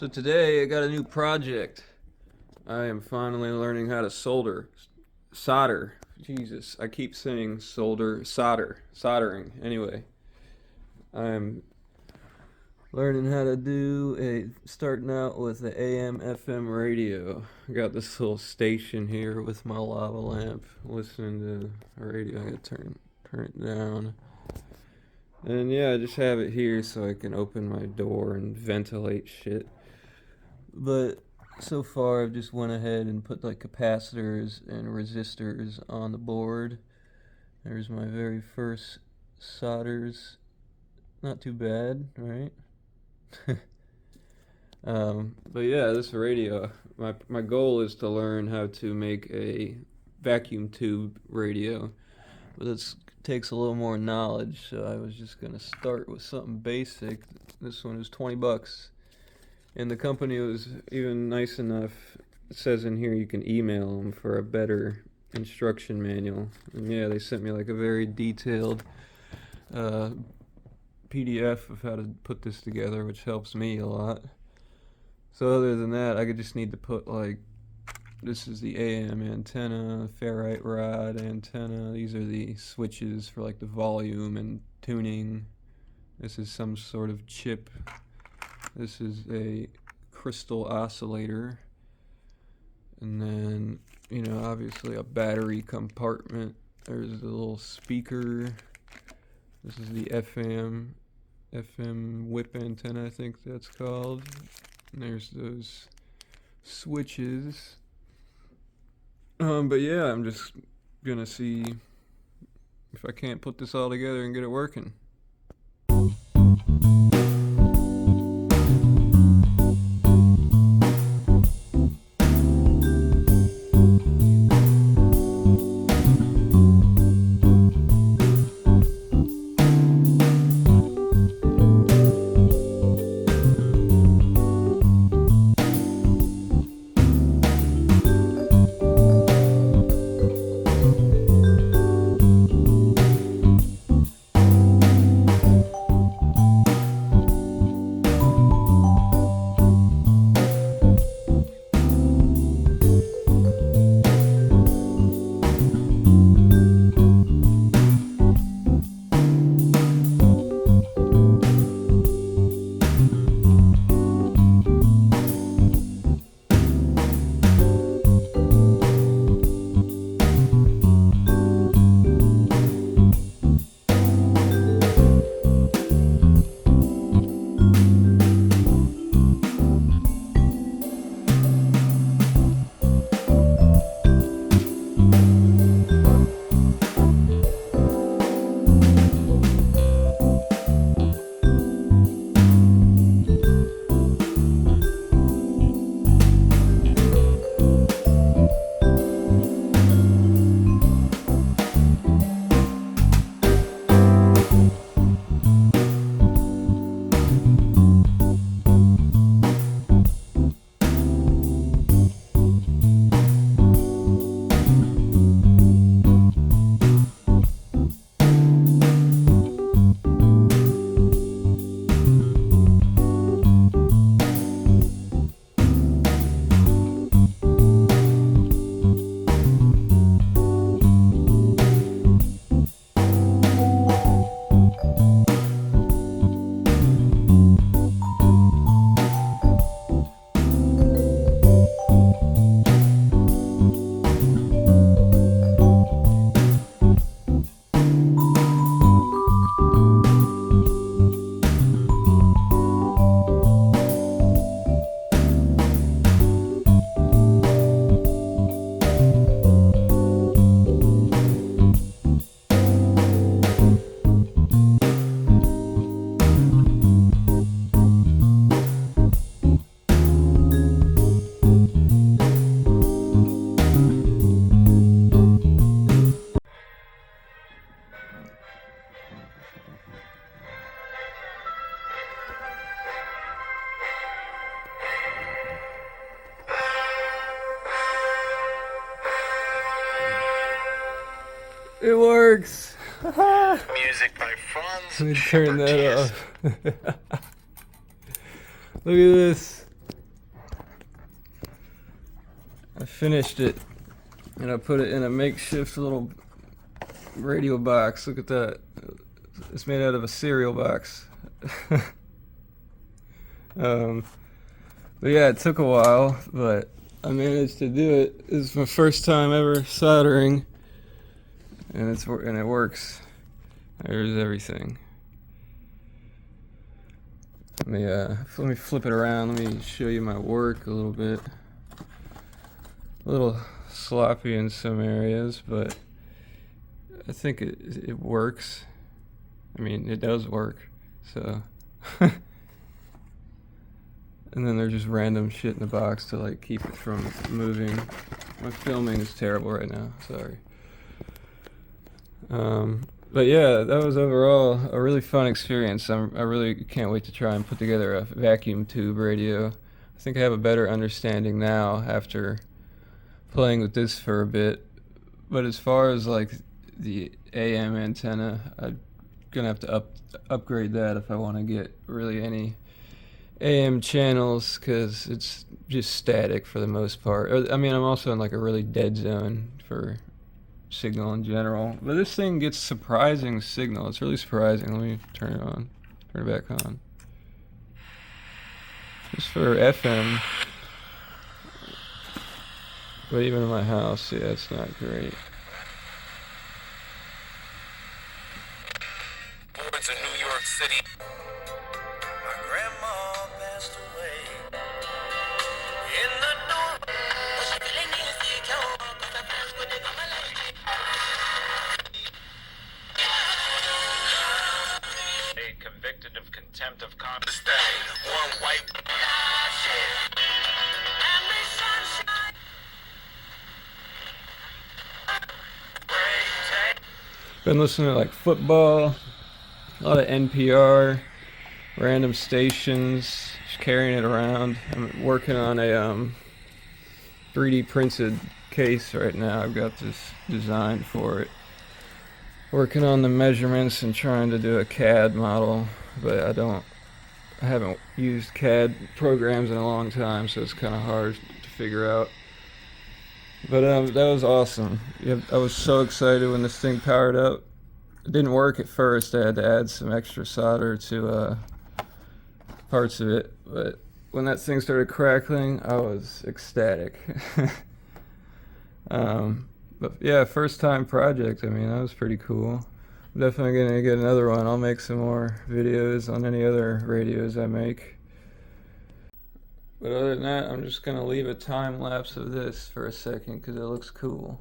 So today I got a new project. I am finally learning how to solder. Jesus, I keep saying soldering. I'm learning how to starting out with the AM FM radio. I got this little station here with my lava lamp, listening to the radio. I gotta turn it down. And yeah, I just have it here so I can open my door and ventilate shit. But so far I've just went ahead and put like capacitors and resistors on the board. There's my very first solders. Not too bad, right? But yeah, this radio, my goal is to learn how to make a vacuum tube radio. But it takes a little more knowledge, so I was just gonna start with something basic. This one is $20. And the company was even nice enough. It says in here you can email them for a better instruction manual. And yeah, they sent me like a very detailed PDF of how to put this together, which helps me a lot. So other than that, I could just need to put like, this is the AM antenna, ferrite rod antenna. These are the switches for like the volume and tuning. This is some sort of chip. This is a crystal oscillator. And then, obviously a battery compartment. There's a little speaker. This is the FM whip antenna, I think that's called. And there's those switches. But yeah, I'm just gonna see if I can't put this all together and get it working. It works. Music by Franz. Let me turn that off. Look at this. I finished it, and I put it in a makeshift little radio box. Look at that. It's made out of a cereal box. But yeah, it took a while, but I managed to do it. This is my first time ever soldering, and it works. There's everything. Let me flip it around. Let me show you my work a little bit. A little sloppy in some areas, but I think it works. I mean, it does work. So, and then there's just random shit in the box to like keep it from moving. My filming is terrible right now. Sorry. But yeah, that was overall a really fun experience. I really can't wait to try and put together a vacuum tube radio. I think I have a better understanding now after playing with this for a bit. But as far as like the AM antenna, I'm gonna have to upgrade that if I want to get really any AM channels, because it's just static for the most part. I mean, I'm also in like a really dead zone for signal in general, but this thing gets surprising signal. It's really surprising. Let me turn it back on. Just for FM, but even in my house, yeah, it's not great. Boards in New York City. My grandma passed away in the north. Convicted of contempt of Congress. One white. Been listening to like football, a lot of NPR, random stations, just carrying it around. I'm working on a 3D printed case right now. I've got this design for it. Working on the measurements and trying to do a CAD model, but I haven't used CAD programs in a long time, so it's kind of hard to figure out. But that was awesome. I was so excited when this thing powered up. It didn't work at first. I had to add some extra solder to parts of it, but when that thing started crackling, I was ecstatic. But yeah, first time project. I mean, that was pretty cool. I'm definitely gonna get another one. I'll make some more videos on any other radios I make. But other than that, I'm just gonna leave a time lapse of this for a second because it looks cool.